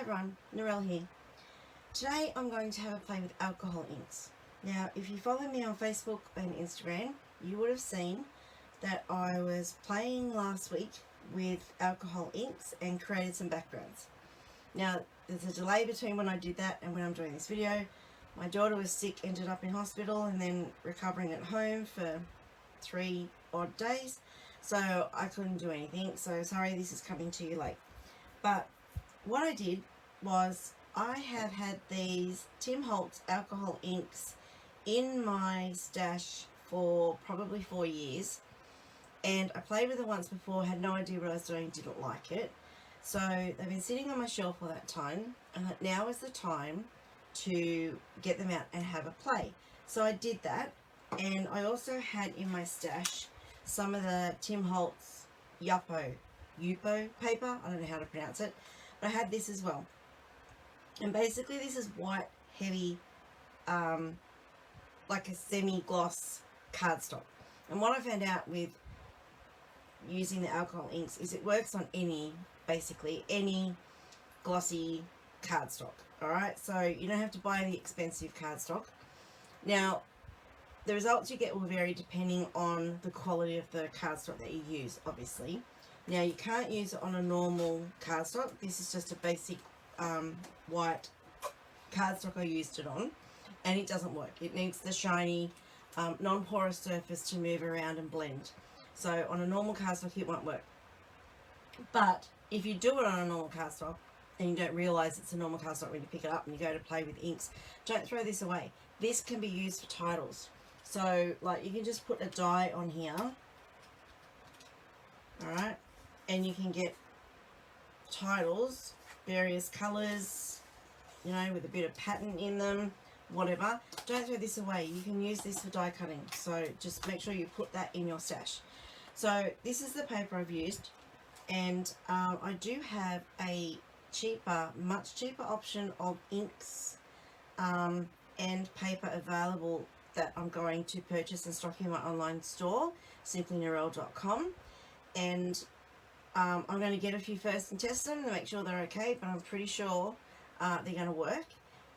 everyone, Narelle here. Today I'm going to have a play with alcohol inks. Now if you follow me on Facebook and Instagram, you would have seen that I was playing last week with alcohol inks and created some backgrounds. Now there's a delay between when I did that and when I'm doing this video. My daughter was sick, ended up in hospital and then recovering at home for 3 odd days, so I couldn't do anything, so sorry this is coming to you late. But what I did was I have had these Tim Holtz alcohol inks in my stash for probably 4 years, and I played with it once before, had no idea what I was doing, didn't like it. So they've been sitting on my shelf all that time, and now is the time to get them out and have a play. So I did that, and I also had in my stash some of the Tim Holtz Yupo paper, I don't know how to pronounce it, but I had this as well. And basically this is white, heavy, like a semi-gloss cardstock. And what I found out with using the alcohol inks is it works on basically any glossy cardstock. Alright, so you don't have to buy the expensive cardstock. Now, the results you get will vary depending on the quality of the cardstock that you use, obviously. Now, you can't use it on a normal cardstock. This is just a basic white cardstock I used it on, and it doesn't work. It needs the shiny, non-porous surface to move around and blend. So on a normal cardstock, it won't work. But if you do it on a normal cardstock, and you don't realise it's a normal cardstock when you pick it up and you go to play with inks, don't throw this away. This can be used for titles. So, like, you can just put a die on here, alright, and you can get titles, various colours, you know, with a bit of pattern in them, whatever. Don't throw this away. You can use this for die cutting, so just make sure you put that in your stash. So, this is the paper I've used, and I do have a cheaper, much cheaper option of inks and paper available that I'm going to purchase and stock in my online store, simplynarelle.com, and I'm going to get a few first and test them to make sure they're okay, but I'm pretty sure they're going to work,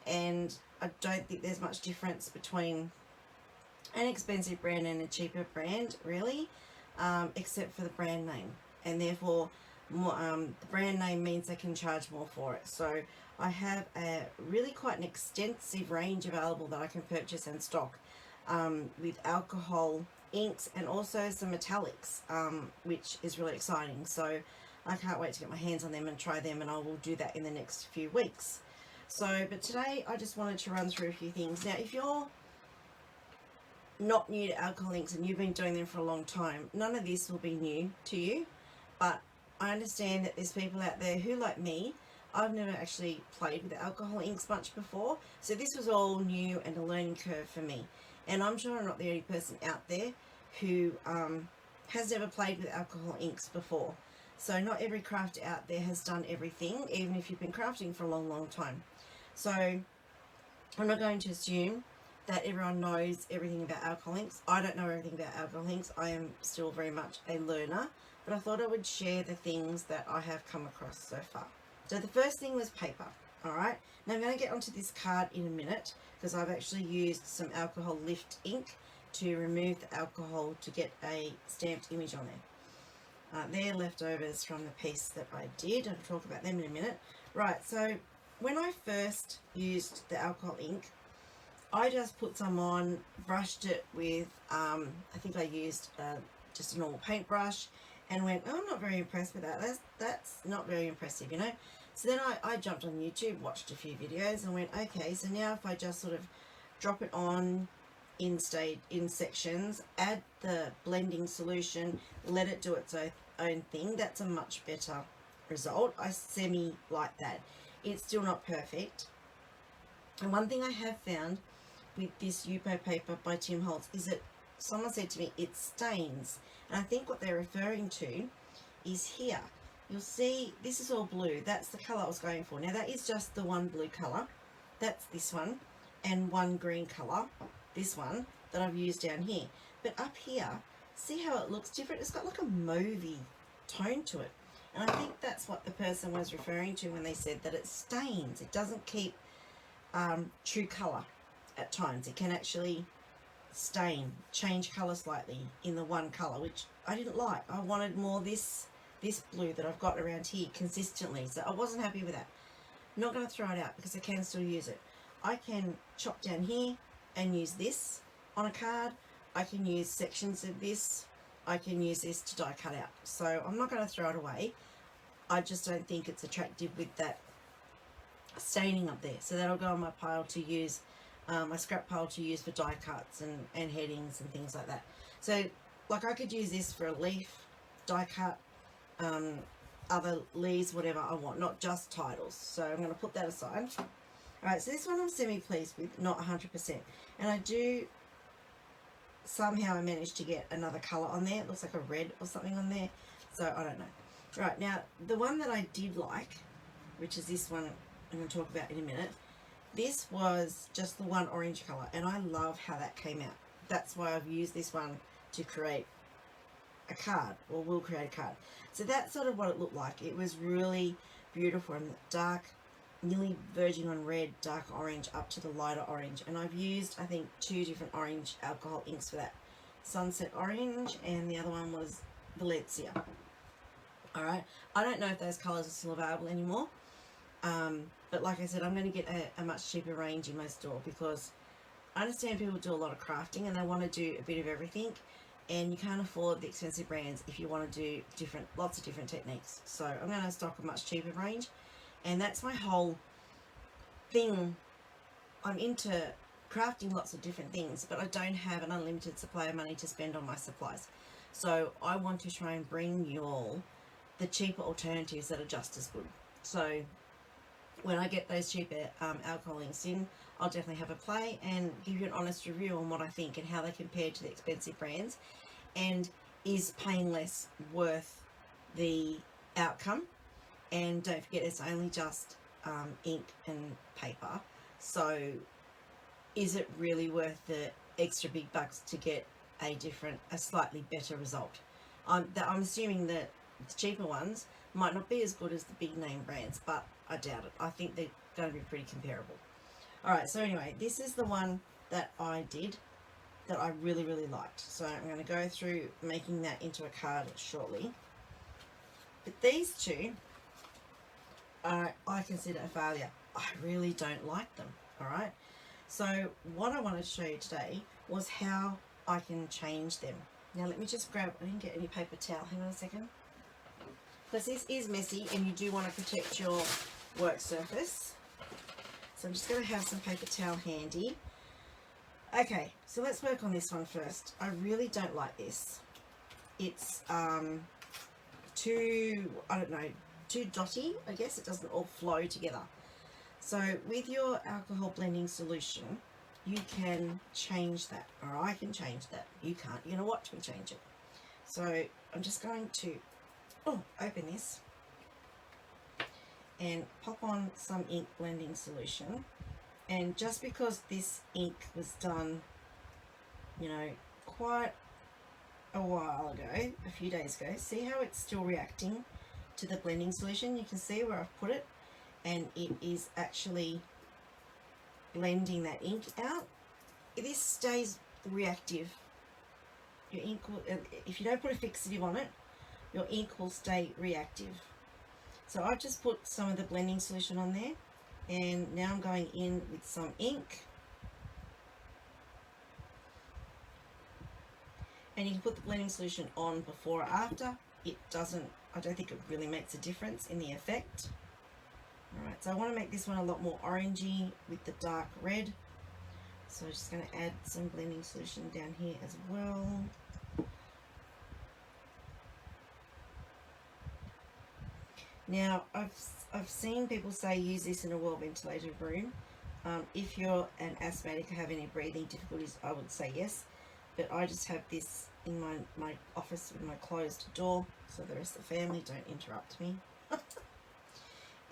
and I don't think there's much difference between an expensive brand and a cheaper brand, really, except for the brand name, and therefore the brand name means they can charge more for it. So I have a really quite an extensive range available that I can purchase and stock with alcohol inks and also some metallics, which is really exciting. So I can't wait to get my hands on them and try them, and I will do that in the next few weeks. So, but today I just wanted to run through a few things. Now, if you're not new to alcohol inks and you've been doing them for a long time, none of this will be new to you, but I understand that there's people out there who, like me, I've never actually played with alcohol inks much before, so this was all new and a learning curve for me. And I'm sure I'm not the only person out there who has never played with alcohol inks before. So not every crafter out there has done everything, even if you've been crafting for a long, long time. So I'm not going to assume that everyone knows everything about alcohol inks. I don't know everything about alcohol inks. I am still very much a learner, but I thought I would share the things that I have come across so far. So the first thing was paper, alright? Now I'm going to get onto this card in a minute, because I've actually used some alcohol lift ink to remove the alcohol to get a stamped image on there. They're leftovers from the piece that I did. I'll talk about them in a minute. Right, so when I first used the alcohol ink, I just put some on, brushed it with, I think I used just a normal paintbrush, and went, oh, I'm not very impressed with that. That's not very impressive, you know. So then I jumped on YouTube, watched a few videos, and went, okay, so now if I just sort of drop it on in sections, add the blending solution, let it do its own thing, that's a much better result. I semi like that. It's still not perfect. And one thing I have found with this Yupo paper by Tim Holtz is that someone said to me it stains, and I think what they're referring to is here. You'll see this is all blue. That's the colour I was going for. Now that is just the one blue colour. That's this one, and one green colour, this one, that I've used down here. But up here, see how it looks different? It's got like a mauvey tone to it. And I think that's what the person was referring to when they said that it stains. It doesn't keep true colour at times. It can actually stain, change colour slightly in the one colour, which I didn't like. I wanted more this blue that I've got around here consistently, so I wasn't happy with that. I'm not going to throw it out because I can still use it. I can chop down here and use this on a card. I can use sections of this. I can use this to die cut out. So I'm not going to throw it away. I just don't think it's attractive with that staining up there. So that'll go on my pile to use, my scrap pile to use for die cuts and headings and things like that. So like I could use this for a leaf, die cut, other leaves, whatever I want, not just titles. So I'm going to put that aside. Alright, so this one I'm semi-pleased with, not 100%. And I do, somehow I managed to get another colour on there. It looks like a red or something on there. So I don't know. Right, now the one that I did like, which is this one I'm going to talk about in a minute, this was just the one orange colour. And I love how that came out. That's why I've used this one to create a card, or will create a card. So that's sort of what it looked like. It was really beautiful, and dark, nearly verging on red, dark orange up to the lighter orange. And I've used, I think, 2 different orange alcohol inks for that. Sunset Orange, and the other one was Valencia. Alright, I don't know if those colours are still available anymore, but like I said, I'm going to get a much cheaper range in my store, because I understand people do a lot of crafting and they want to do a bit of everything, and you can't afford the expensive brands if you want to do lots of different techniques. So I'm going to stock a much cheaper range. And that's my whole thing. I'm into crafting lots of different things, but I don't have an unlimited supply of money to spend on my supplies. So I want to try and bring you all the cheaper alternatives that are just as good. So when I get those cheaper alcohol inks in, I'll definitely have a play and give you an honest review on what I think and how they compare to the expensive brands, and is paying less worth the outcome. And don't forget, it's only just ink and paper. So is it really worth the extra big bucks to get a slightly better result? I'm assuming that the cheaper ones might not be as good as the big name brands, but I doubt it. I think they're going to be pretty comparable. Alright, so anyway, this is the one that I did that I really, really liked. So I'm going to go through making that into a card shortly. But these two, I consider a failure. I really don't like them. Alright, so what I wanted to show you today was how I can change them. Now let me just grab, I didn't get any paper towel, hang on a second, because this is messy and you do want to protect your work surface. So I'm just going to have some paper towel handy. Okay, so let's work on this one first. I really don't like this. It's too dotty, I guess. It doesn't all flow together. So with your alcohol blending solution, you can change that, or I can change that. You can't. You're going to watch me change it. So I'm just going to open this and pop on some ink blending solution. And just because this ink was done, you know, quite a while ago, a few days ago, see how it's still reacting to the blending solution? You can see where I've put it, and it is actually blending that ink out. This stays reactive. Your ink will, if you don't put a fixative on it, your ink will stay reactive. So I've just put some of the blending solution on there, and now I'm going in with some ink. And you can put the blending solution on before or after. It doesn't, I don't think it really makes a difference in the effect. Alright, so I want to make this one a lot more orangey with the dark red. So I'm just going to add some blending solution down here as well. Now, I've seen people say use this in a well-ventilated room. If you're an asthmatic or have any breathing difficulties, I would say yes. But I just have this in my office with my closed door, so the rest of the family don't interrupt me.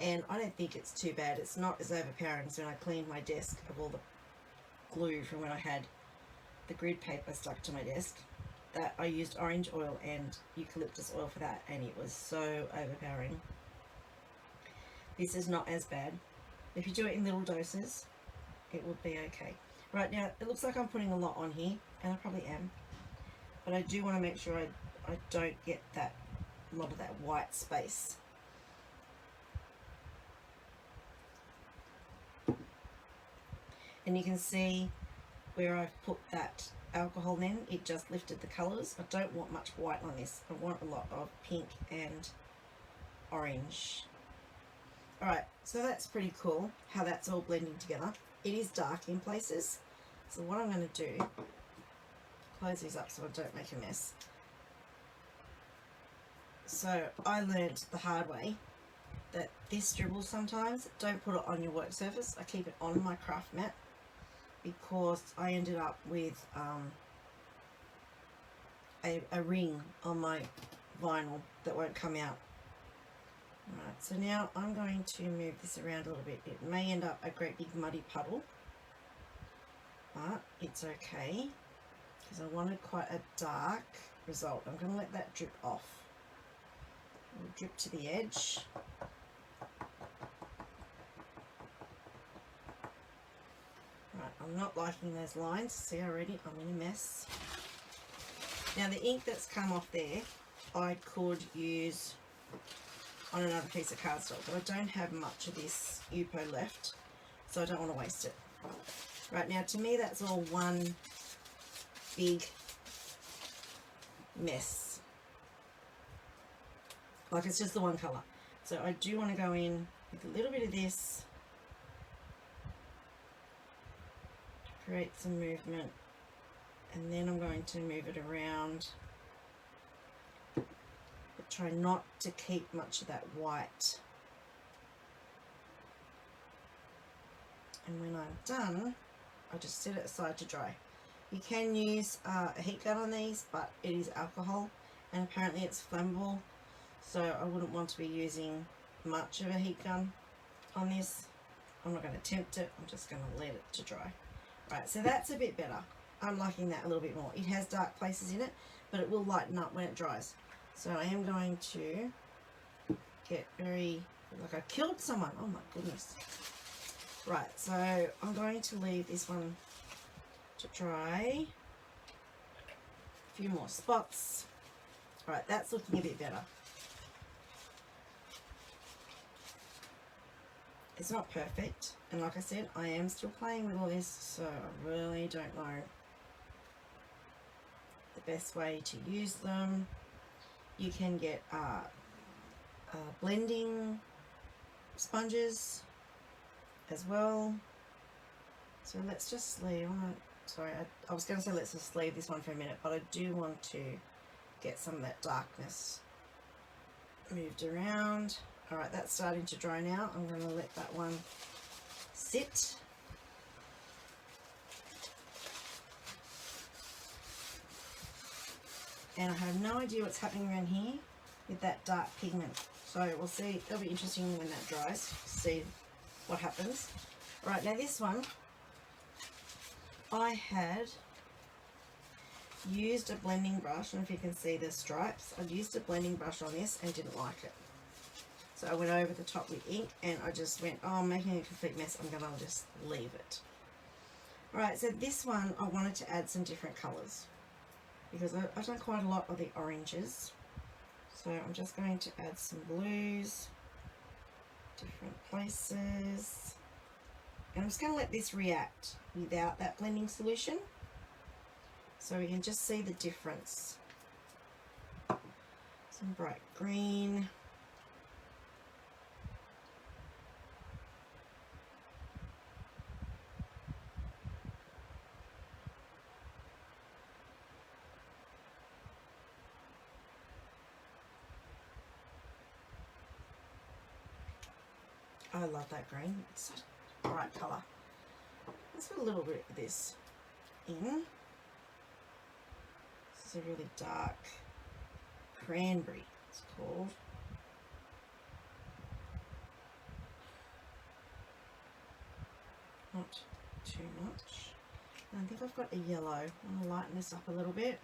And I don't think it's too bad. It's not as overpowering as when I cleaned my desk of all the glue from when I had the grid paper stuck to my desk. that I used orange oil and eucalyptus oil for that, and it was so overpowering. This is not as bad. If you do it in little doses, it will be okay. Right now, it looks like I'm putting a lot on here, and I probably am. But I do want to make sure I don't get that a lot of that white space. And you can see where I've put that alcohol in, it just lifted the colours. I don't want much white on this. I want a lot of pink and orange. Alright, so that's pretty cool how that's all blending together. It is dark in places. So what I'm going to do, close these up so I don't make a mess. So I learnt the hard way that this dribbles sometimes. Don't put it on your work surface. I keep it on my craft mat because I ended up with a ring on my vinyl that won't come out. Right, so now I'm going to move this around a little bit. It may end up a great big muddy puddle, but it's okay because I wanted quite a dark result. I'm going to let that drip off. It'll drip to the edge. Right, I'm not liking those lines. See already, I'm in a mess. Now the ink that's come off there, I could use on another piece of cardstock, but I don't have much of this Yupo left, so I don't want to waste it. Right, now to me that's all one big mess. Like it's just the one colour. So I do want to go in with a little bit of this, create some movement, and then I'm going to move it around. But try not to keep much of that white. And when I'm done, I just set it aside to dry. You can use a heat gun on these, but it is alcohol and apparently it's flammable, so I wouldn't want to be using much of a heat gun on this. I'm not going to tempt it, I'm just going to let it to dry. Right, so that's a bit better. I'm liking that a little bit more. It has dark places in it, but it will lighten up when it dries. So I am going to get very, like I killed someone. Oh my goodness. Right, so I'm going to leave this one to dry. A few more spots. Alright, that's looking a bit better. It's not perfect, and like I said, I am still playing with all this, so I really don't know the best way to use them. You can get blending sponges as well. So let's just leave, sorry, I was going to say let's just leave this one for a minute, but I do want to get some of that darkness moved around. Alright, that's starting to dry now. I'm going to let that one sit. And I have no idea what's happening around here with that dark pigment. So we'll see, it'll be interesting when that dries, see what happens. Right, now this one, I had used a blending brush. I don't know if you can see the stripes. I used a blending brush on this and didn't like it. So I went over the top with ink and I just went, oh, I'm making a complete mess. I'm going to just leave it. Alright, so this one I wanted to add some different colours because I've done quite a lot of the oranges. So I'm just going to add some blues, different places. And I'm just going to let this react without that blending solution so we can just see the difference. Some bright green. I love that green. It's such a bright colour. Let's put a little bit of this in. This is a really dark cranberry, it's called. Not too much. And I think I've got a yellow. I'm going to lighten this up a little bit.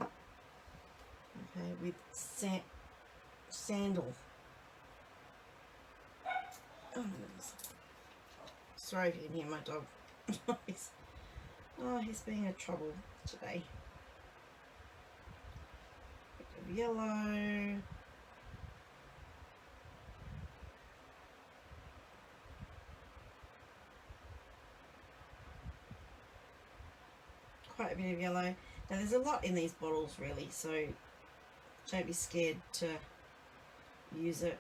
Okay, with sandal. Oh my goodness. Sorry if you can hear my dog. He's being a trouble today. Bit of yellow. Quite a bit of yellow. Now there's a lot in these bottles really, so don't be scared to use it.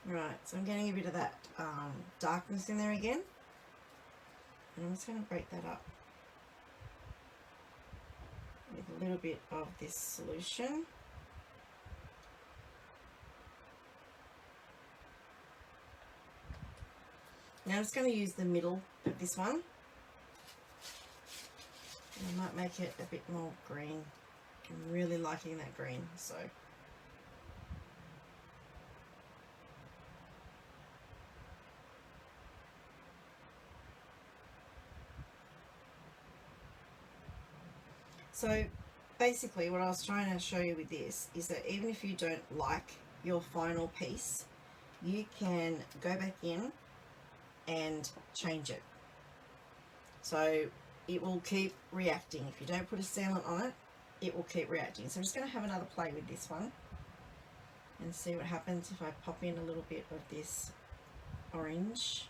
Right, so I'm getting a bit of that darkness in there again. And I'm just going to break that up with a little bit of this solution. Now I'm just going to use the middle of this one. I might make it a bit more green. I'm really liking that green, so. So basically what I was trying to show you with this is that even if you don't like your final piece, you can go back in and change it. So it will keep reacting. If you don't put a sealant on it, it will keep reacting. So I'm just going to have another play with this one and see what happens if I pop in a little bit of this orange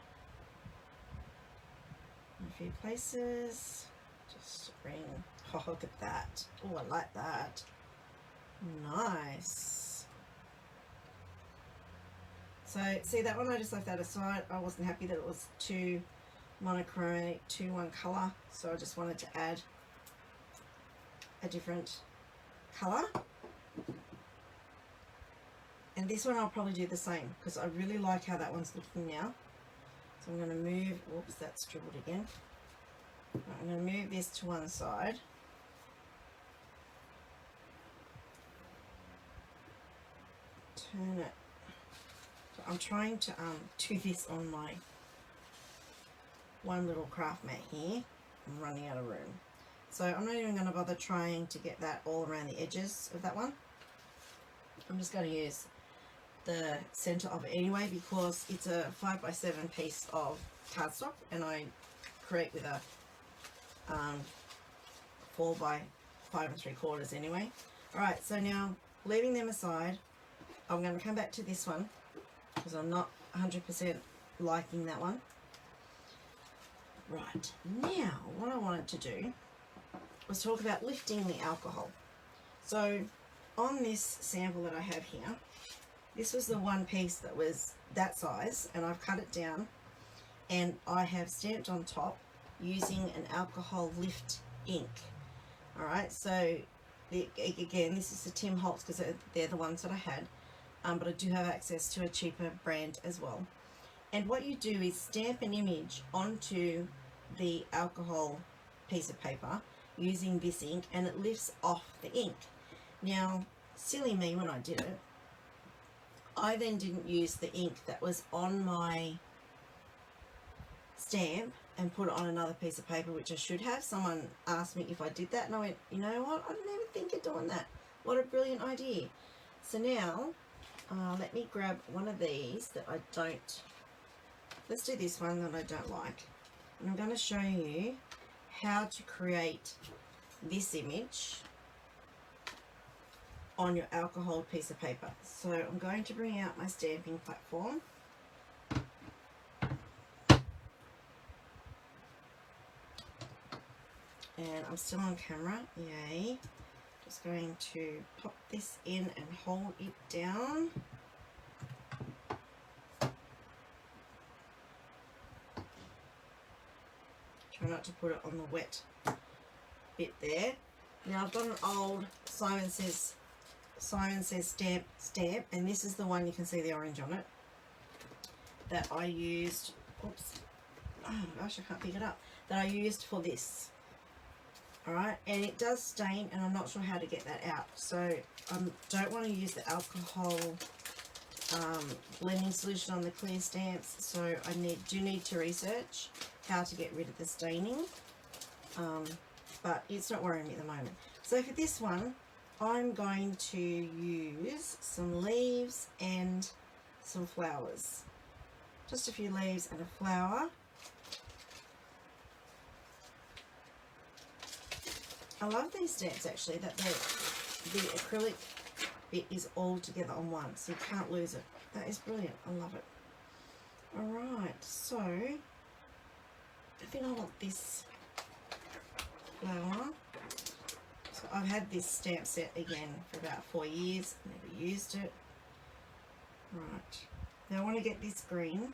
in a few places. Just bring, oh, look at that. Oh, I like that. Nice. So see that one, I just left that aside. I wasn't happy that it was too monochromatic to one color, so I just wanted to add a different color. And this one I'll probably do the same because I really like how that one's looking now. So I'm going to move, whoops, that's dribbled again. I'm going to move this to one side. Turn it. So I'm trying to do this on my one little craft mat here. I'm running out of room. So I'm not even going to bother trying to get that all around the edges of that one. I'm just going to use the center of it anyway because it's a 5x7 piece of cardstock and I create with a 4x5 3/4 anyway. Alright, so now leaving them aside, I'm going to come back to this one because I'm not 100% liking that one. Right, now what I wanted to do was talk about lifting the alcohol. So on this sample that I have here, this was the one piece that was that size and I've cut it down and I have stamped on top using an alcohol lift ink. Alright, so again, this is the Tim Holtz because they're the ones that I had, but I do have access to a cheaper brand as well. And what you do is stamp an image onto the alcohol piece of paper using this ink and it lifts off the ink. Now, silly me when I did it, I then didn't use the ink that was on my stamp and put it on another piece of paper, which I should have. Someone asked me if I did that and I went, you know what, I didn't even think of doing that. What a brilliant idea. So now, let me grab one of these that I don't, let's do this one that I don't like. And I'm going to show you how to create this image on your alcohol piece of paper. So I'm going to bring out my stamping platform. And I'm still on camera, yay. Just going to pop this in and hold it down. Try not to put it on the wet bit there. Now I've got an old Simon Says stamp, and this is the one, you can see the orange on it, that I used, oops, oh gosh, I can't pick it up, that I used for this. Alright, and it does stain and I'm not sure how to get that out, so I don't want to use the alcohol blending solution on the clear stamps, so I do need to research how to get rid of the staining. but it's not worrying me at the moment. So for this one, I'm going to use some leaves and some flowers. Just a few leaves and a flower. I love these stamps actually, that the acrylic bit is all together on one, so you can't lose it. That is brilliant. I love it. Alright, so I think I want this flower. So I've had this stamp set again for about 4 years, never used it. Right, now I want to get this green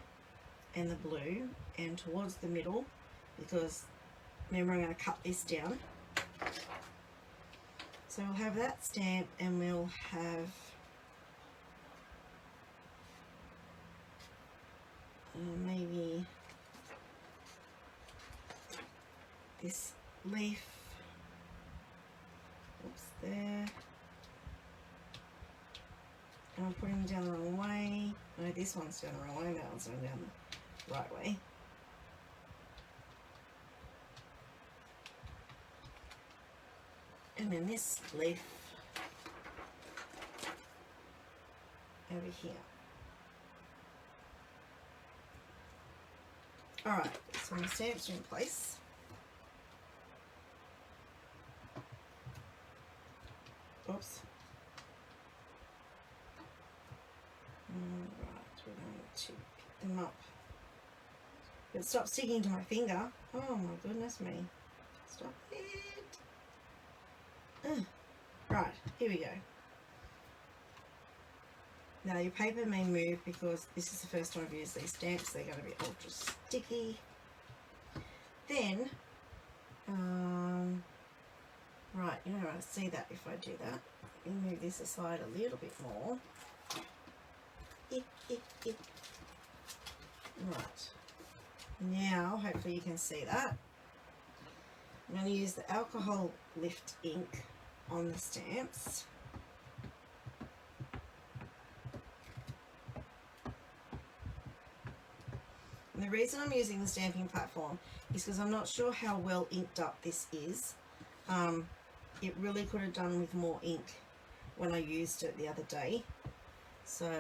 and the blue and towards the middle, because remember I'm going to cut this down. So we'll have that stamp, and we'll have maybe this leaf. Oops, there. And I'm putting them down the wrong way. No, this one's down the wrong way, that one's down the right way. And then this leaf over here. Alright, so my stamps are in place. Oops. Alright, we're going to pick them up. But stop sticking to my finger. Oh my goodness me. Stop it. Right, here we go. Now your paper may move because this is the first time I've used these stamps. They're going to be ultra sticky. Then, right, you know, I see that if I do that. Let me move this aside a little bit more. Right. Now, hopefully you can see that. I'm going to use the alcohol lift ink on the stamps. And the reason I'm using the stamping platform is because I'm not sure how well inked up this is. It really could have done with more ink when I used it the other day. So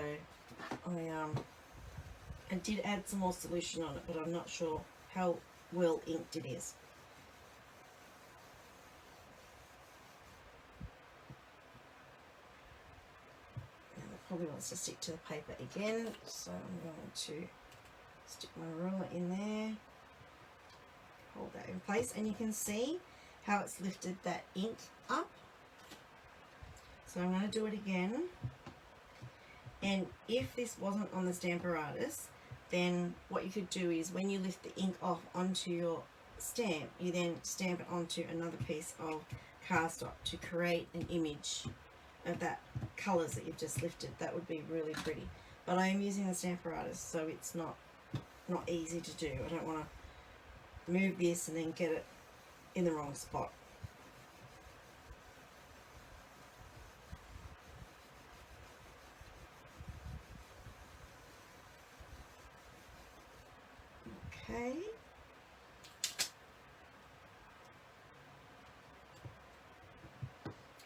I did add some more solution on it, but I'm not sure how well inked it is. Probably wants to stick to the paper again, so I'm going to stick my ruler in there, hold that in place, and you can see how it's lifted that ink up. So I'm going to do it again, and if this wasn't on the Stamparatus, then what you could do is when you lift the ink off onto your stamp, you then stamp it onto another piece of cardstock to create an image of that colours that you've just lifted. That would be really pretty. But I am using the Stamparatus, so it's not easy to do. I don't want to move this and then get it in the wrong spot. Okay.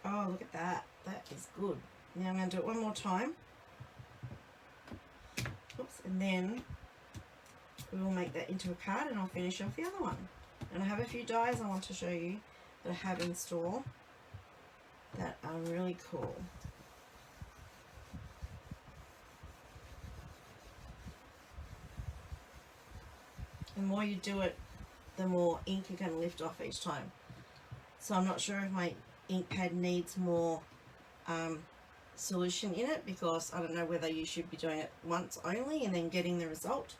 Oh, look at that. That is good. Now I'm going to do it one more time. Oops, and then we will make that into a card, and I'll finish off the other one. And I have a few dies I want to show you that I have in store that are really cool. The more you do it, the more ink you're going to lift off each time. So I'm not sure if my ink pad needs more solution in it, because I don't know whether you should be doing it once only and then getting the result.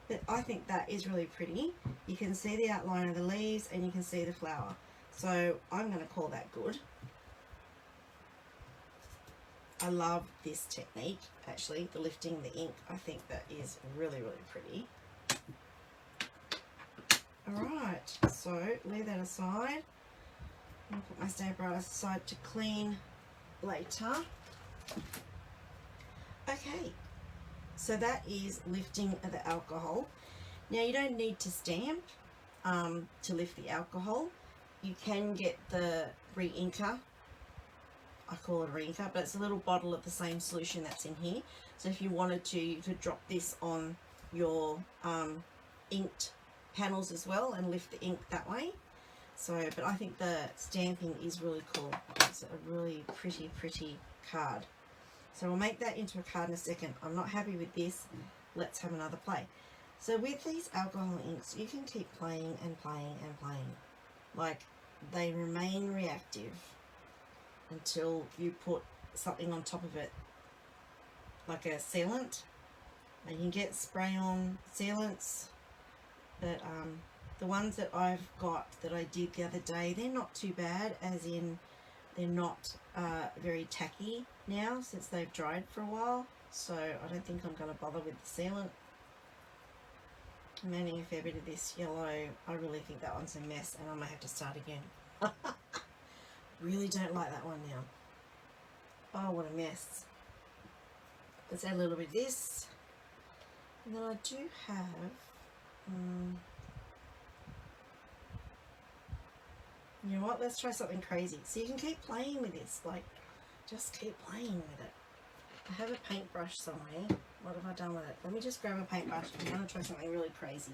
But I think that is really pretty. You can see the outline of the leaves and you can see the flower. So I'm going to call that good. I love this technique, actually, the lifting the ink. I think that is really, really pretty. Alright, so leave that aside. I'll put my Stamparatus aside to clean later. Okay, so that is lifting the alcohol. Now you don't need to stamp to lift the alcohol. you can get the re-inker. I call it a re-inker, but it's a little bottle of the same solution that's in here. So if you wanted to, you could drop this on your inked panels as well and lift the ink that way. So, but I think the stamping is really cool. It's a really pretty card. So we'll make that into a card in a second. I'm not happy with this. Let's have another play. So with these alcohol inks, you can keep playing and playing and playing. Like, they remain reactive until you put something on top of it, like a sealant. And you can get spray-on sealants, but the ones that I've got that I did the other day, they're not too bad, as in they're not very tacky now since they've dried for a while. So I don't think I'm going to bother with the sealant. I'm adding a fair bit of this yellow. I really think that one's a mess and I might have to start again. Really don't like that one now. Oh, what a mess. Let's add a little bit of this. And then I do have... you know what? Let's try something crazy. So you can keep playing with this. Like, just keep playing with it. I have a paintbrush somewhere. What have I done with it? Let me just grab a paintbrush. I'm going to try something really crazy.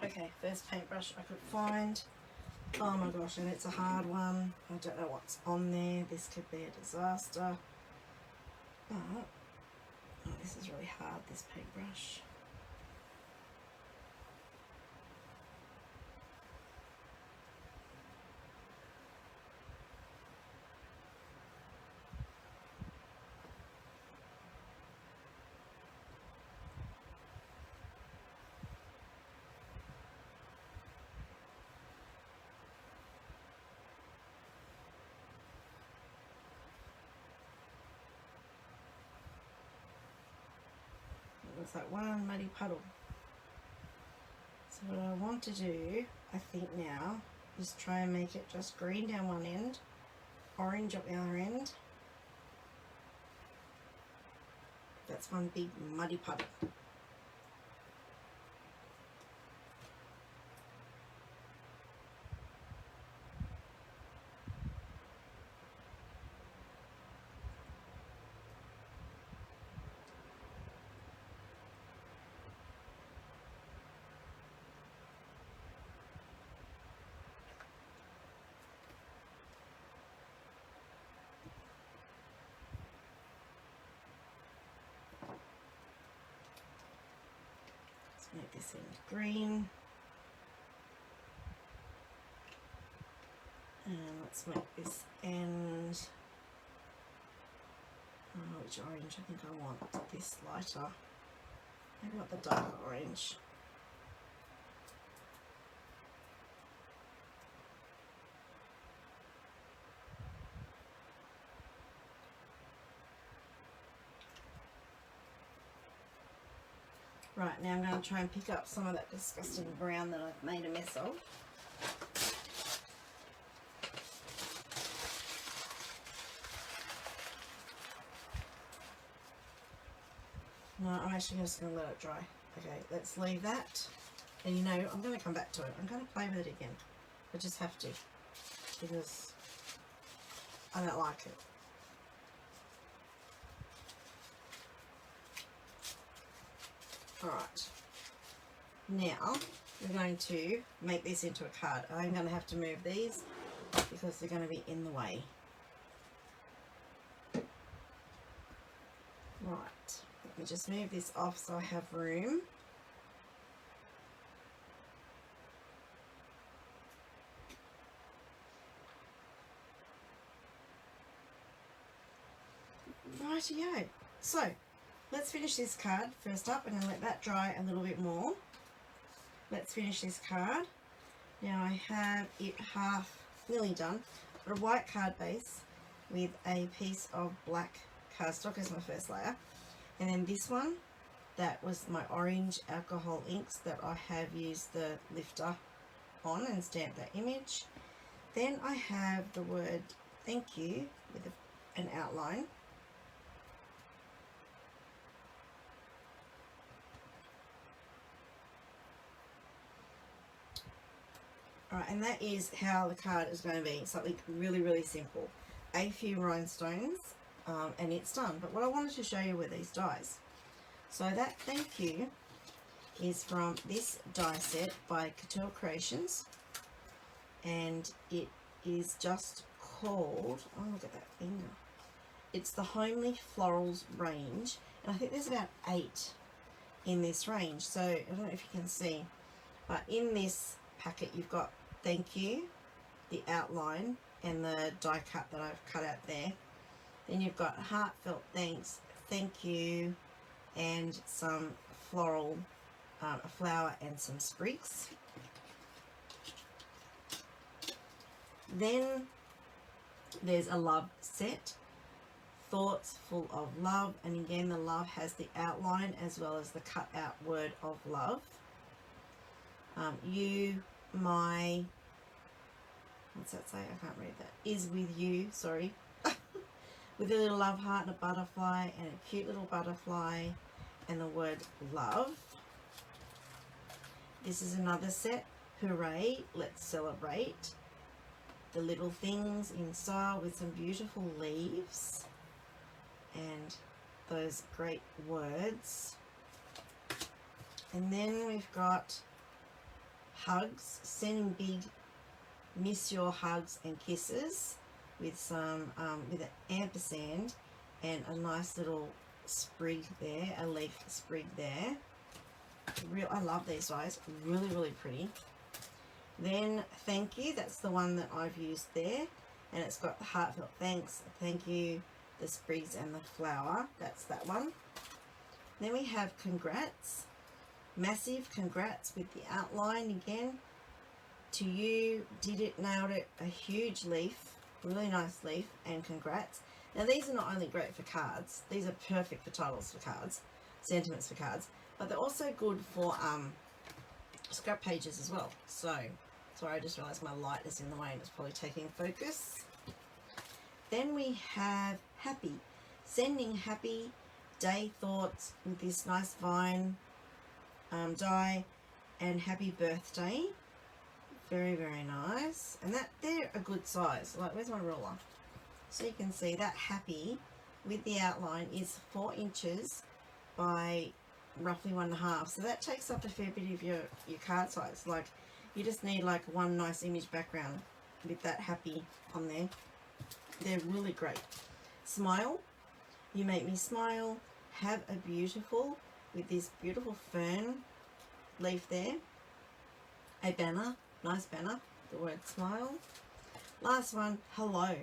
Okay, first paintbrush I could find. Oh my gosh, and it's a hard one. I don't know what's on there. This could be a disaster. But, oh, this is really hard, this paintbrush. Looks like one muddy puddle. So what I want to do, I think now, is try and make it just green down one end, orange up the other end. That's one big muddy puddle. Make this end green, and let's make this end, which orange I think I want, this lighter, maybe not the darker orange. Right, now I'm going to try and pick up some of that disgusting brown that I've made a mess of. No, I'm actually just going to let it dry. Okay, let's leave that. And you know, I'm going to come back to it. I'm going to play with it again. I just have to, because I don't like it. Alright, now we're going to make this into a card. I'm going to have to move these because they're going to be in the way. Right, let me just move this off so I have room. Rightio, so let's finish this card first up. I'm going to let that dry a little bit more. Let's finish this card. Now I have it half, nearly done. Got a white card base with a piece of black cardstock as my first layer. And then this one, that was my orange alcohol inks that I have used the lifter on and stamped that image. Then I have the word thank you with an outline. Alright, and that is how the card is going to be. Something really, really simple. A few rhinestones, and it's done. But what I wanted to show you were these dies. So that thank you is from this die set by Couture Creations. And it is just called, oh, look at that finger. It's the Homely Florals range. And I think there's about 8 in this range. So I don't know if you can see. But in this packet you've got thank you, the outline, and the die cut that I've cut out there. Then you've got heartfelt thanks, thank you, and some floral, a flower and some sprigs. Then there's a love set, thoughts full of love, and again the love has the outline as well as the cut out word of love. You, my, what's that say? I can't read that. Is with you, sorry. With a little love heart and a butterfly and a cute little butterfly and the word love. This is another set. Hooray, let's celebrate. The little things in style with some beautiful leaves and those great words. And then we've got hugs, sending big miss your hugs and kisses with some with an ampersand and a nice little sprig there, a leaf sprig there. I love these guys, really, really pretty. Then thank you, that's the one that I've used there, and it's got the heartfelt thanks, thank you, the sprigs and the flower, that's that one. Then we have congrats, massive congrats with the outline again. To you, did it, nailed it, a huge leaf, really nice leaf, and congrats. Now these are not only great for cards, these are perfect for titles for cards, sentiments for cards, but they're also good for scrap pages as well. So, sorry, I just realised my light is in the way and it's probably taking focus. Then we have happy, sending happy day thoughts with this nice vine die, and happy birthday. Very, very nice. And that they're a good size. Like, where's my ruler? So you can see that happy with the outline is 4 inches by roughly 1.5. So that takes up a fair bit of your card size. Like, you just need like one nice image background with that happy on there. They're really great. Smile, you make me smile. Have a beautiful, with this beautiful fern leaf there. A banner. Nice banner, the word smile. Last one, hello.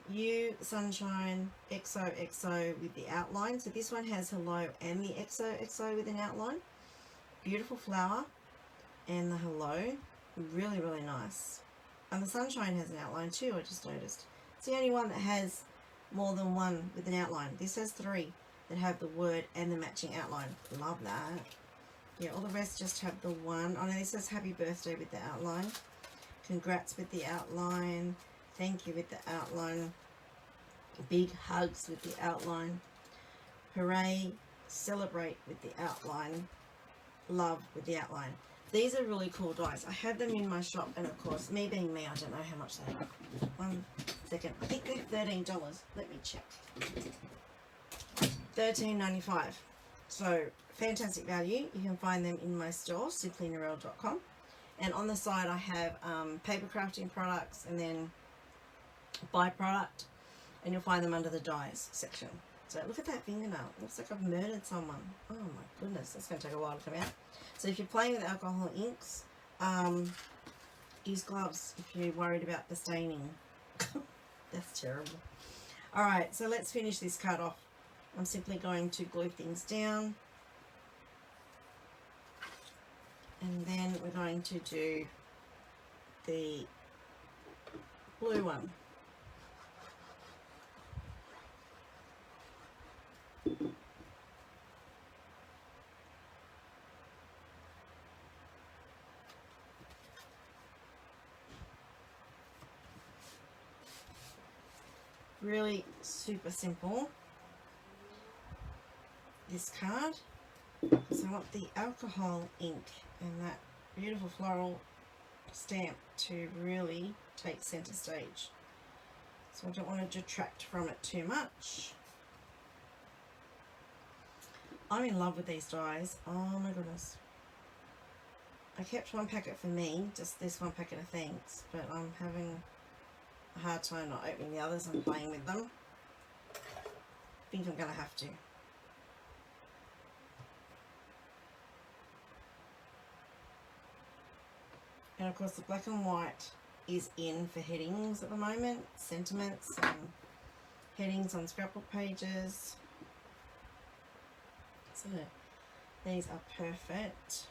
You, sunshine, XOXO with the outline. So this one has hello and the XOXO with an outline. Beautiful flower and the hello. Really, really nice. And the sunshine has an outline too, I just noticed. It's the only one that has more than one with an outline. This has 3 that have the word and the matching outline. Love that. Yeah, all the rest just have the one. Oh no, this says happy birthday with the outline. Congrats with the outline. Thank you with the outline. Big hugs with the outline. Hooray, celebrate with the outline. Love with the outline. These are really cool dies. I have them in my shop, and of course, me being me, I don't know how much they are. 1 second. I think they're $13. Let me check. $13.95. So, fantastic value. You can find them in my store, simplynorelle.com. And on the side I have paper crafting products and then buy product, and you'll find them under the dyes section. So look at that fingernail. It looks like I've murdered someone. Oh my goodness, that's going to take a while to come out. So if you're playing with alcohol inks, use gloves if you're worried about the staining. That's terrible. Alright, so let's finish this card off. I'm simply going to glue things down. And then we're going to do the blue one. Really super simple, this card. So I want the alcohol ink and that beautiful floral stamp to really take center stage. So I don't want to detract from it too much. I'm in love with these dies. Oh my goodness. I kept one packet for me, just this one packet of things, but I'm having a hard time not opening the others and playing with them. I think I'm going to have to. And of course the black and white is in for headings at the moment, sentiments and headings on scrapbook pages. So these are perfect.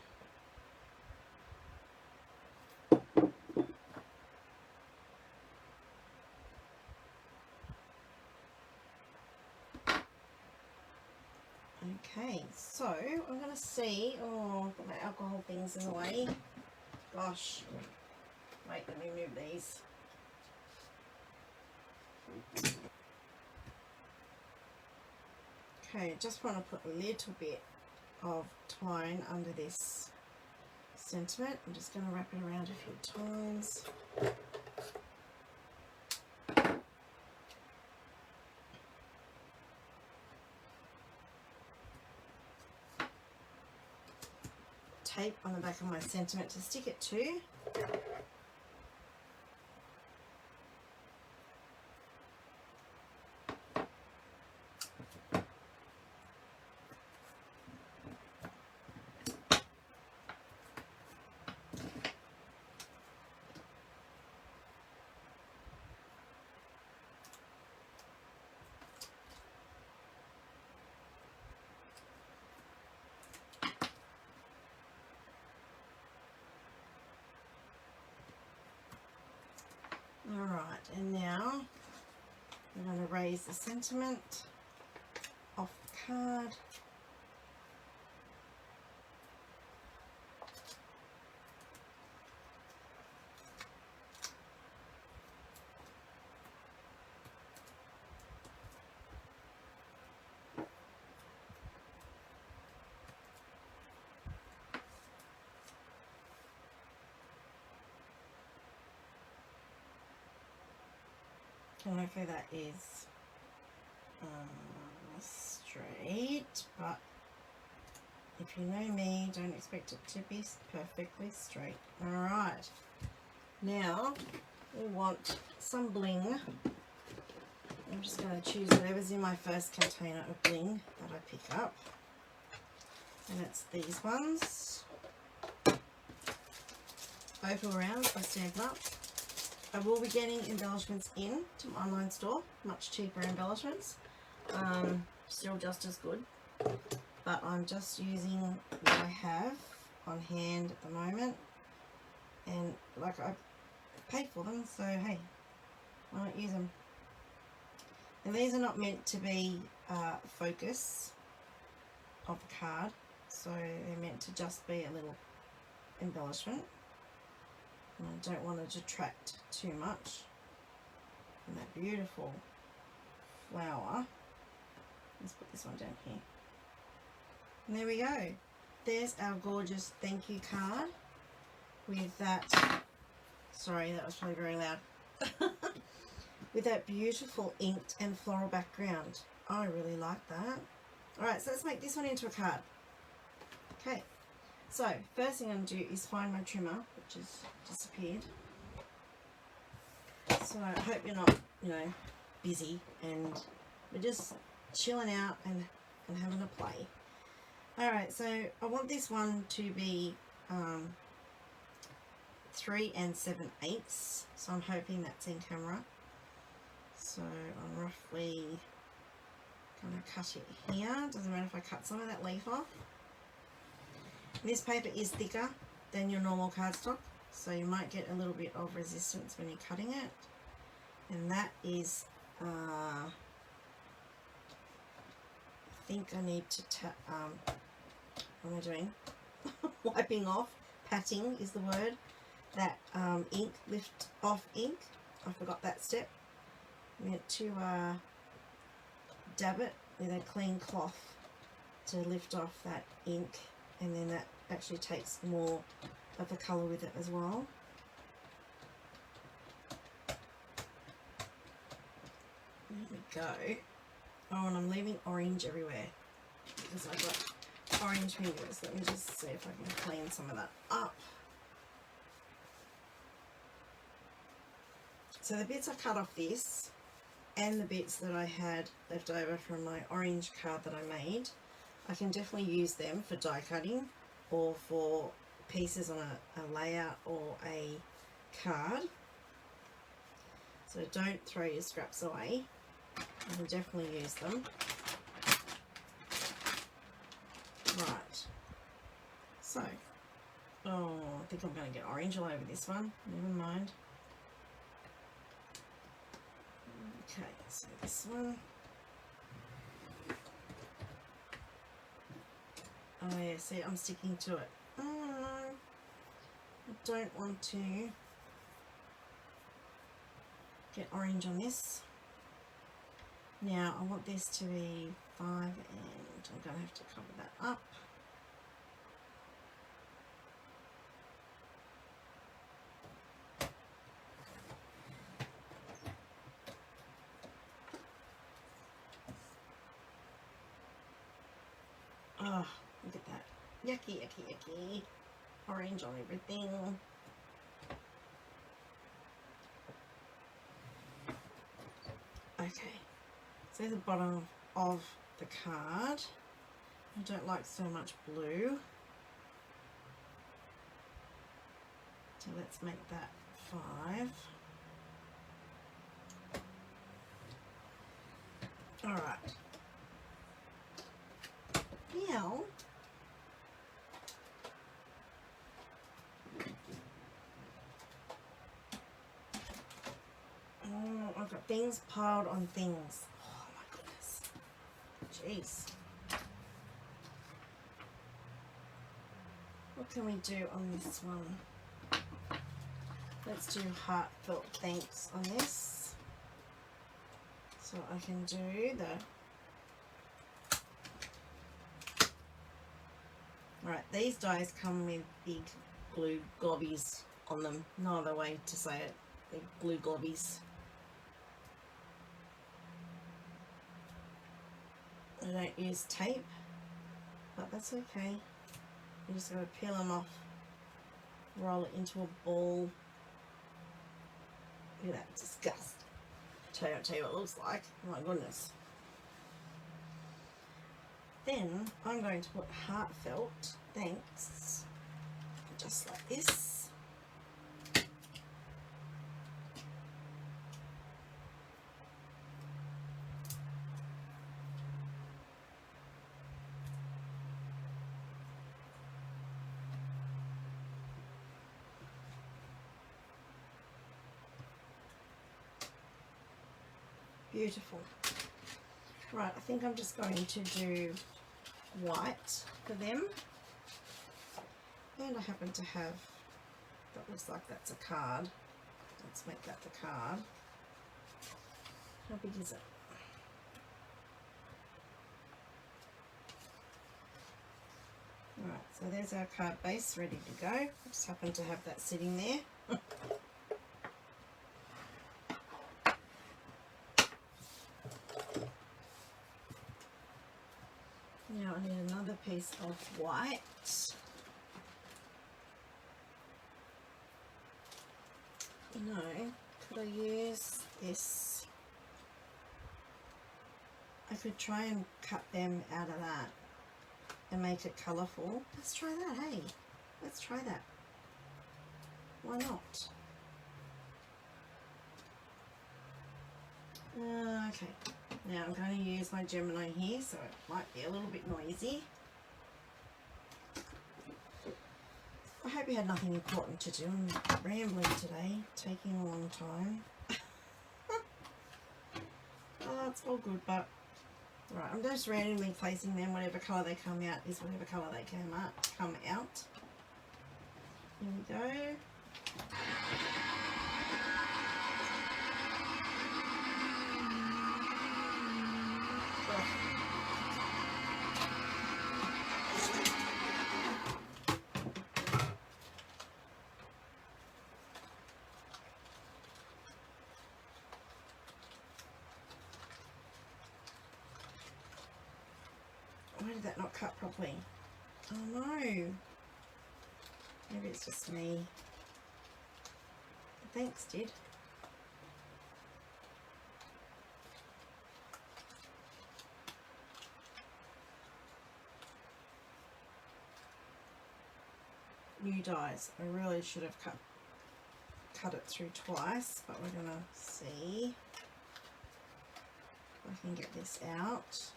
Okay, so I'm going to see, oh, I've got my alcohol things in the way. Gosh, wait, let me move these. Okay, just want to put a little bit of twine under this sentiment. I'm just going to wrap it around a few times. Tape on the back of my sentiment to stick it to. Alright, and now I'm going to raise the sentiment off the card. And hopefully that is straight, but if you know me, don't expect it to be perfectly straight. Alright, now we want some bling. I'm just going to choose whatever's in my first container of bling that I pick up, and it's these ones. Both around, I stamp up. I will be getting embellishments in to my online store, much cheaper embellishments, still just as good, but I'm just using what I have on hand at the moment, and like I paid for them, so hey, why not use them? And these are not meant to be focus of the card, so they're meant to just be a little embellishment. And I don't want to detract too much from that beautiful flower. Let's put this one down here. And there we go. There's our gorgeous thank you card with that, sorry, that was probably very loud, with that beautiful inked and floral background. I really like that. Alright, so let's make this one into a card. Okay. So, first thing I'm going to do is find my trimmer, which has disappeared. So, I hope you're not, busy and we're just chilling out and having a play. Alright, so I want this one to be 3 7/8. So, I'm hoping that's in camera. So, I'm roughly going to cut it here. Doesn't matter if I cut some of that leaf off. This paper is thicker than your normal cardstock, so you might get a little bit of resistance when you're cutting it. And that is, I think I need to what am I doing? Wiping off, patting is the word, that ink, lift off ink. I forgot that step. I'm going to dab it with a clean cloth to lift off that ink, and then that actually takes more of the colour with it as well. go. Oh, and I'm leaving orange everywhere because I've got orange fingers. Let me just see if I can clean some of that up. So the bits I cut off this and the bits that I had left over from my orange card that I made, I can definitely use them for die cutting or for pieces on a layout or a card. So don't throw your scraps away. You can definitely use them. Right. So, oh, I think I'm going to get orange all over this one. Never mind. Okay, so this one. Oh yeah, see, I'm sticking to it. Oh no, I don't want to get orange on this. Now I want this to be 5 and I'm going to have to cover that up. Oh, look at that. Yucky, yucky, yucky. Orange on everything. Okay, so the bottom of the card. I don't like so much blue. So let's make that 5. All right. Now, oh, I've got things piled on things. Oh my goodness. Jeez. What can we do on this one? Let's do heartfelt thanks on this. So I can do the... Alright, these dies come with big blue globbies on them. No other way to say it. Big blue globbies. I don't use tape, but that's okay. You just gotta peel them off, roll it into a ball. Look at that, disgust. Tell you what it looks like. Oh my goodness. Then I'm going to put heartfelt thanks, just like this. Beautiful. Right, I think I'm just going to do white for them. And I happen to have, that looks like that's a card. Let's make that the card. How big is it? Alright, so there's our card base ready to go. I just happen to have that sitting there. Now I need another piece of white. No, could I use this? I could try and cut them out of that and make it colourful. Let's try that, hey? Let's try that. Why not? Okay, now I'm going to use my Gemini here, so it might be a little bit noisy. I hope you had nothing important to do. I'm rambling today, taking a long time. Oh, it's all good, but right, I'm just randomly placing them. Whatever colour they come out is whatever colour they come out. Here we go. that not cut properly? Oh no. Maybe it's just me. Thanks, Did. New dies. I really should have cut it through twice, but we're gonna see if I can get this out.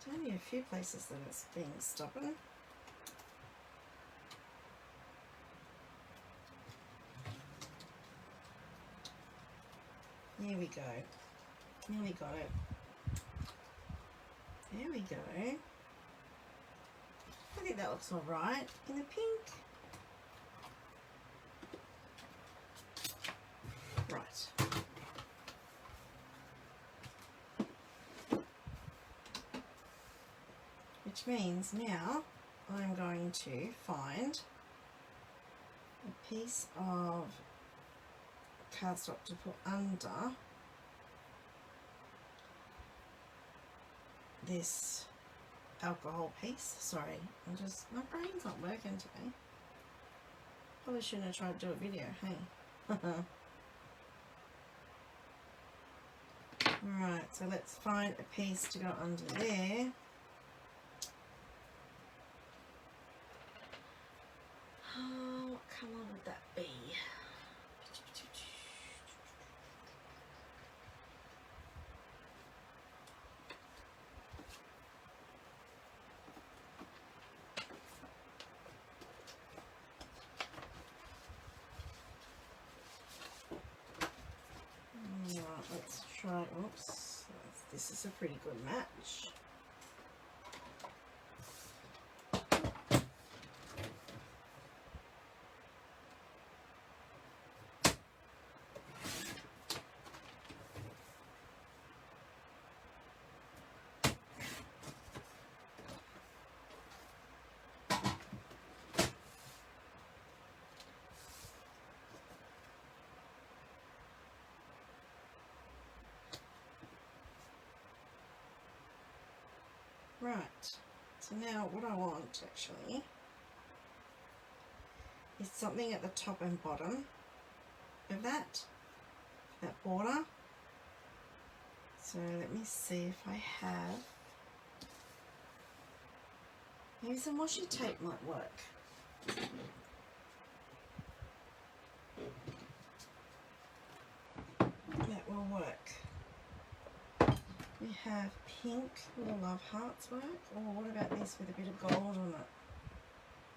There's only a few places that it's being stubborn. There we go. Nearly got it. There we go. I think that looks all right. In the pink. Right. Which means now I'm going to find a piece of cardstock to put under this alcohol piece. Sorry, my brain's not working today. Probably shouldn't have tried to do a video, hey? Right, so let's find a piece to go under there. Oh, what colour would that be? Let's try, oops, this is a pretty good match. Right, so now what I want actually is something at the top and bottom of that border. So let me see if I have, maybe some washi tape might work. That will work. We have pink with a love hearts work. Or what about this with a bit of gold on it?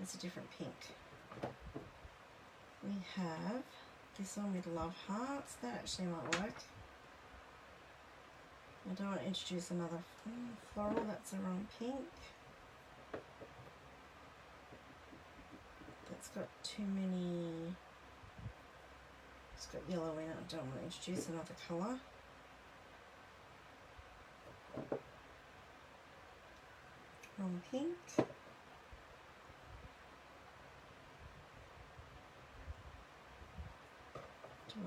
It's a different pink. We have this one with love hearts. That actually might work. I don't want to introduce another floral. That's the wrong pink. That's got too many. It's got yellow in it. I don't want to introduce another colour. Wrong pink. Do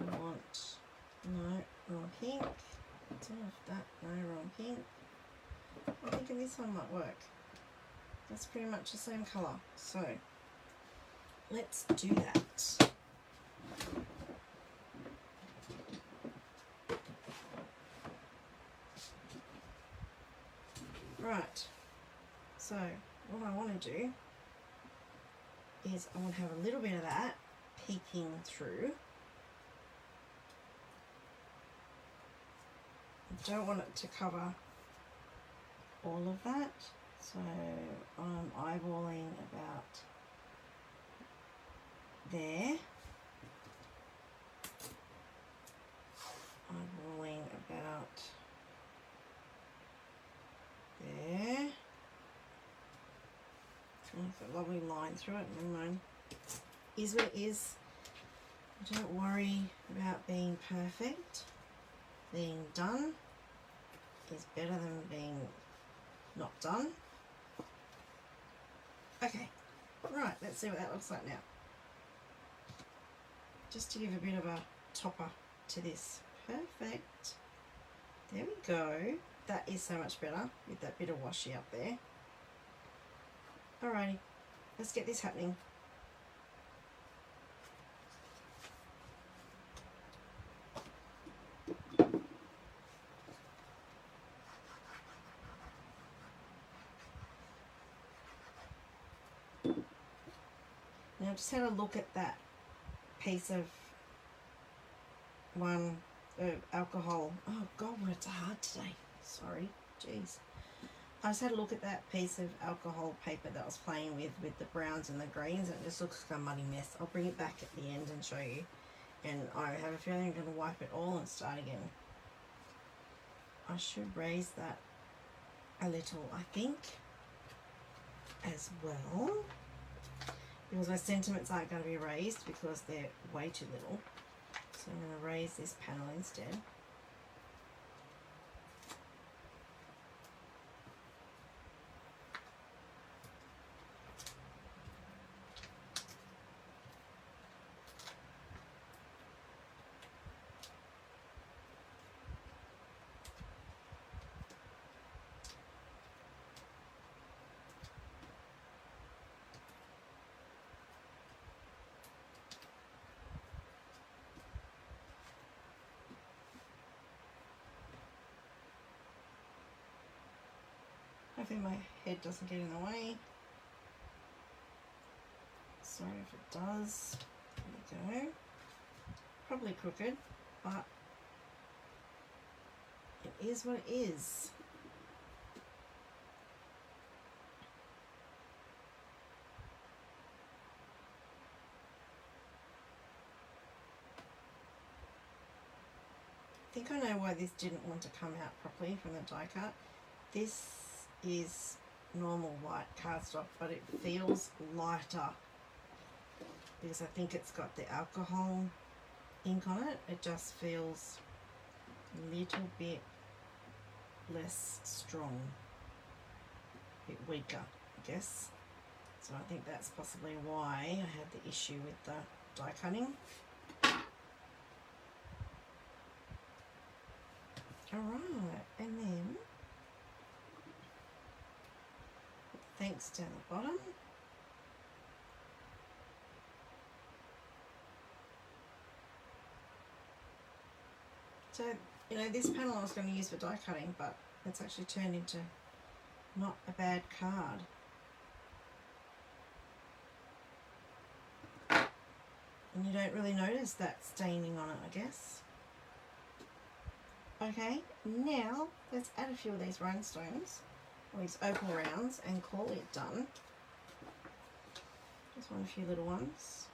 I want, no, wrong pink. Do I have that? No, wrong pink. I'm thinking this one might work. That's pretty much the same colour. So let's do that. Right. So what I want to do is I want to have a little bit of that peeking through. I don't want it to cover all of that, so I'm eyeballing about there. Eyeballing about there. It's a lovely line through it. Never mind. Is what it is. Don't worry about being perfect. Being done is better than being not done. Okay, right, let's see what that looks like now. Just to give a bit of a topper to this. Perfect. There we go. That is so much better with that bit of washi up there. Alrighty, let's get this happening. Now just had a look at that piece of alcohol. Oh God, words are hard today. Sorry, jeez. I just had a look at that piece of alcohol paper that I was playing with the browns and the greens, and it just looks like a muddy mess. I'll bring it back at the end and show you. And I have a feeling I'm going to wipe it all and start again. I should raise that a little, I think, as well. Because my sentiments aren't going to be raised because they're way too little. So I'm going to raise this panel instead. Hopefully my head doesn't get in the way. Sorry if it does. There we go. Probably crooked, but it is what it is. I think I know why this didn't want to come out properly from the die cut. This is normal white cardstock, but it feels lighter because I think it's got the alcohol ink on it. It just feels a little bit less strong, a bit weaker, I guess. So I think that's possibly why I had the issue with the die cutting. Alright, and then thanks down the bottom. So, you know, this panel I was going to use for die cutting, but it's actually turned into not a bad card. And you don't really notice that staining on it, I guess. Okay, now let's add a few of these rhinestones, or these opal rounds, and call it done. Just want a few little ones.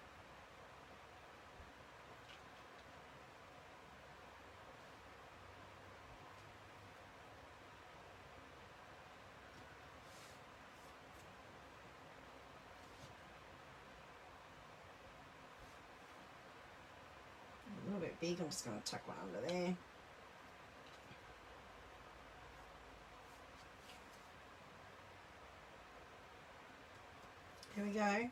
A little bit big, I'm just going to tuck one under there. Here we go.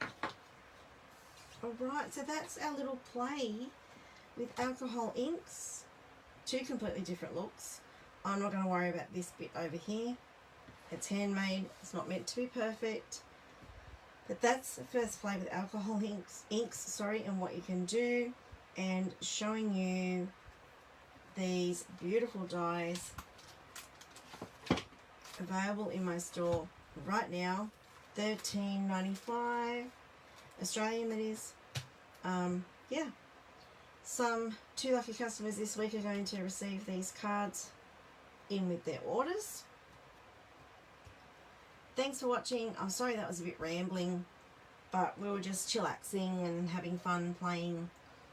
Alright, so that's our little play with alcohol inks. Two completely different looks. I'm not going to worry about this bit over here. It's handmade. It's not meant to be perfect. But that's the first play with alcohol inks, and what you can do, and showing you these beautiful dies available in my store right now. $13.95 Australian, that is. Yeah, two lucky customers this week are going to receive these cards in with their orders. Thanks for watching. I'm sorry that was a bit rambling, but we were just chillaxing and having fun playing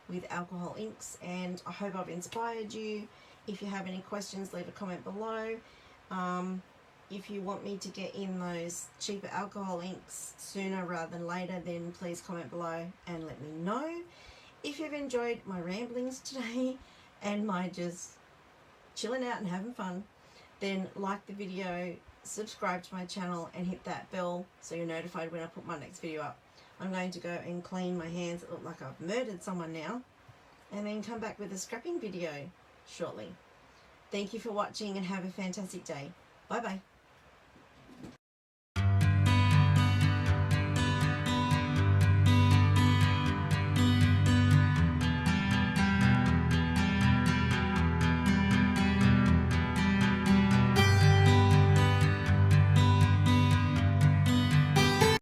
with alcohol inks, and I hope I've inspired you. If you have any questions, leave a comment below. If you want me to get in those cheaper alcohol inks sooner rather than later, then please comment below and let me know. If you've enjoyed my ramblings today and my just chilling out and having fun, then like the video, subscribe to my channel, and hit that bell so you're notified when I put my next video up. I'm going to go and clean my hands that look like I've murdered someone now, and then come back with a scrapping video shortly. Thank you for watching and have a fantastic day. Bye bye.